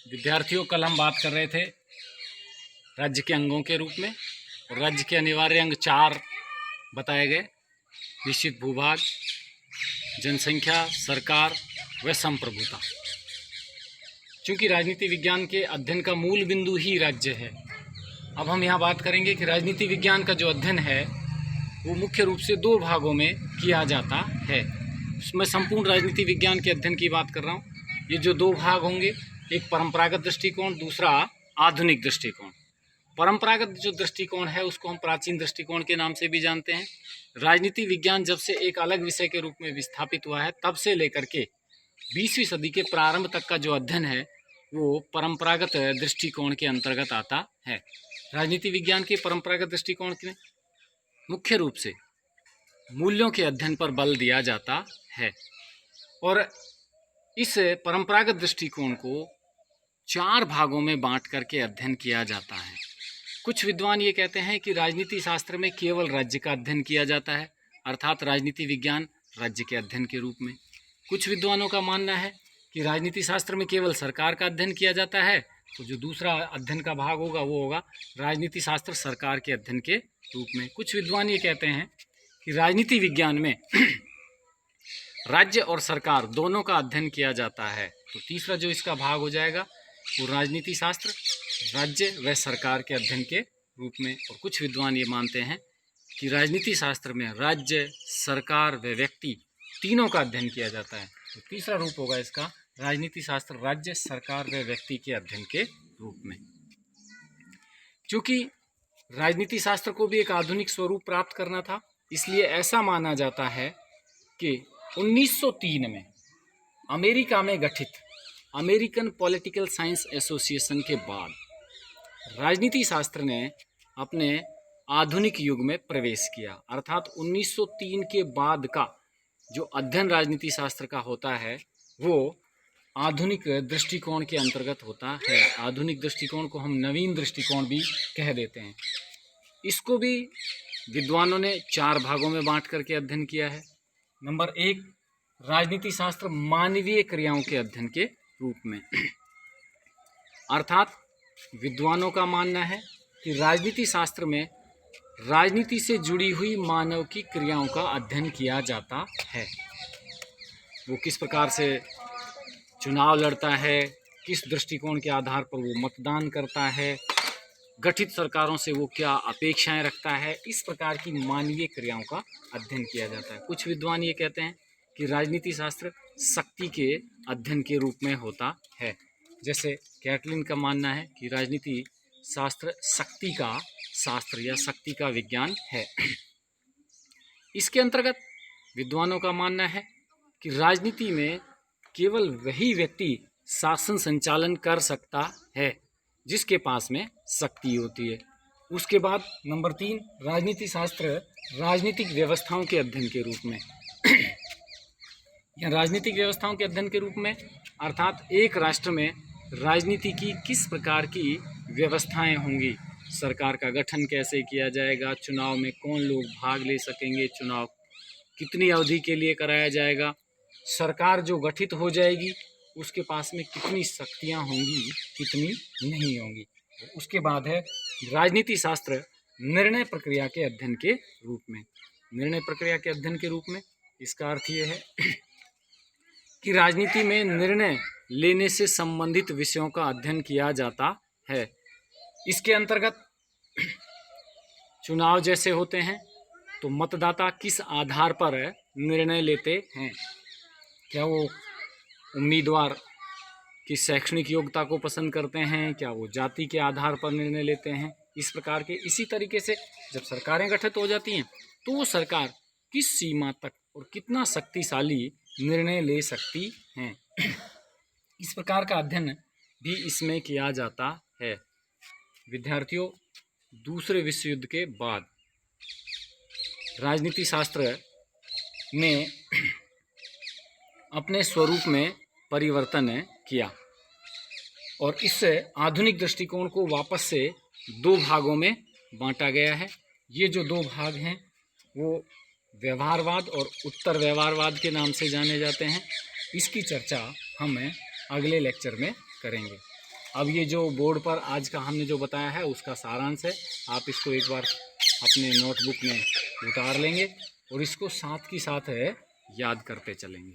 विद्यार्थियों, कल हम बात कर रहे थे राज्य के अंगों के रूप में, और राज्य के अनिवार्य अंग 4 बताए गए: निश्चित भूभाग, जनसंख्या, सरकार व संप्रभुता। चूँकि राजनीति विज्ञान के अध्ययन का मूल बिंदु ही राज्य है, अब हम यहाँ बात करेंगे कि राजनीति विज्ञान का जो अध्ययन है वो मुख्य रूप से 2 भागों में किया जाता है। मैं संपूर्ण राजनीति विज्ञान के अध्ययन की बात कर रहा हूँ। ये जो 2 भाग होंगे, एक परंपरागत दृष्टिकोण, दूसरा आधुनिक दृष्टिकोण। परंपरागत जो दृष्टिकोण है उसको हम प्राचीन दृष्टिकोण के नाम से भी जानते हैं। राजनीति विज्ञान जब से एक अलग विषय के रूप में विस्थापित हुआ है, तब से लेकर के 20वीं सदी के प्रारंभ तक का जो अध्ययन है वो परंपरागत दृष्टिकोण के अंतर्गत आता है। राजनीति विज्ञान के परंपरागत दृष्टिकोण में मुख्य रूप से मूल्यों के अध्ययन पर बल दिया जाता है, और इस परंपरागत दृष्टिकोण को 4 भागों में बांट करके अध्ययन किया जाता है। कुछ विद्वान ये कहते हैं कि राजनीति शास्त्र में केवल राज्य का अध्ययन किया जाता है, अर्थात राजनीति विज्ञान राज्य के अध्ययन के रूप में। कुछ विद्वानों का मानना है कि राजनीति शास्त्र में केवल सरकार का अध्ययन किया जाता है, तो जो दूसरा अध्ययन का भाग होगा वो होगा राजनीति शास्त्र सरकार के अध्ययन के रूप में। कुछ विद्वान ये कहते हैं कि राजनीति विज्ञान में राज्य और सरकार दोनों का अध्ययन किया जाता है, तो तीसरा जो इसका भाग हो जाएगा वो राजनीति शास्त्र राज्य व सरकार के अध्ययन के रूप में। और कुछ विद्वान ये मानते हैं कि राजनीति शास्त्र में राज्य, सरकार व व्यक्ति तीनों का अध्ययन किया जाता है, तो तीसरा रूप होगा इसका राजनीति शास्त्र राज्य, सरकार व व्यक्ति के अध्ययन के रूप में। चूँकि राजनीति शास्त्र को भी एक आधुनिक स्वरूप प्राप्त करना था, इसलिए ऐसा माना जाता है कि 1903 में अमेरिका में गठित अमेरिकन पॉलिटिकल साइंस एसोसिएशन के बाद राजनीति शास्त्र ने अपने आधुनिक युग में प्रवेश किया। अर्थात 1903 के बाद का जो अध्ययन राजनीति शास्त्र का होता है वो आधुनिक दृष्टिकोण के अंतर्गत होता है। आधुनिक दृष्टिकोण को हम नवीन दृष्टिकोण भी कह देते हैं। इसको भी विद्वानों ने 4 भागों में बांट करके अध्ययन किया है। नंबर 1, राजनीति शास्त्र मानवीय क्रियाओं के अध्ययन के रूप में। अर्थात विद्वानों का मानना है कि राजनीति शास्त्र में राजनीति से जुड़ी हुई मानव की क्रियाओं का अध्ययन किया जाता है। वो किस प्रकार से चुनाव लड़ता है, किस दृष्टिकोण के आधार पर वो मतदान करता है, गठित सरकारों से वो क्या अपेक्षाएं रखता है, इस प्रकार की मानवीय क्रियाओं का अध्ययन किया जाता है। कुछ विद्वान ये कहते हैं कि राजनीति शास्त्र शक्ति के अध्ययन के रूप में होता है। जैसे कैटलिन का मानना है कि राजनीति शास्त्र शक्ति का शास्त्र या शक्ति का विज्ञान है। इसके अंतर्गत विद्वानों का मानना है कि राजनीति में केवल वही व्यक्ति शासन संचालन कर सकता है जिसके पास में शक्ति होती है। उसके बाद नंबर 3, राजनीति शास्त्र राजनीतिक व्यवस्थाओं के अध्ययन के रूप में या राजनीतिक व्यवस्थाओं के अध्ययन के रूप में, अर्थात एक राष्ट्र में राजनीति की किस प्रकार की व्यवस्थाएं होंगी, सरकार का गठन कैसे किया जाएगा, चुनाव में कौन लोग भाग ले सकेंगे, चुनाव कितनी अवधि के लिए कराया जाएगा, सरकार जो गठित हो जाएगी उसके पास में कितनी शक्तियां होंगी, कितनी नहीं होंगी। उसके बाद है राजनीति शास्त्र निर्णय प्रक्रिया के अध्ययन के रूप में। निर्णय प्रक्रिया के अध्ययन के रूप में इसका अर्थ ये है कि राजनीति में निर्णय लेने से संबंधित विषयों का अध्ययन किया जाता है। इसके अंतर्गत चुनाव जैसे होते हैं तो मतदाता किस आधार पर निर्णय लेते हैं, क्या वो उम्मीदवार की शैक्षणिक योग्यता को पसंद करते हैं, क्या वो जाति के आधार पर निर्णय लेते हैं, इस प्रकार के। इसी तरीके से जब सरकारें गठित हो जाती हैं तो वो सरकार किस सीमा तक और कितना शक्तिशाली निर्णय ले सकती हैं, इस प्रकार का अध्ययन भी इसमें किया जाता है। विद्यार्थियों, दूसरे विश्व युद्ध के बाद राजनीति शास्त्र ने अपने स्वरूप में परिवर्तन किया और इस आधुनिक दृष्टिकोण को वापस से 2 भागों में बांटा गया है। ये जो 2 भाग हैं वो व्यवहारवाद और उत्तर व्यवहारवाद के नाम से जाने जाते हैं। इसकी चर्चा हम अगले लेक्चर में करेंगे। अब ये जो बोर्ड पर आज का हमने जो बताया है उसका सारांश है। आप इसको एक बार अपने नोटबुक में उतार लेंगे और इसको साथ की साथ है याद करते चलेंगे।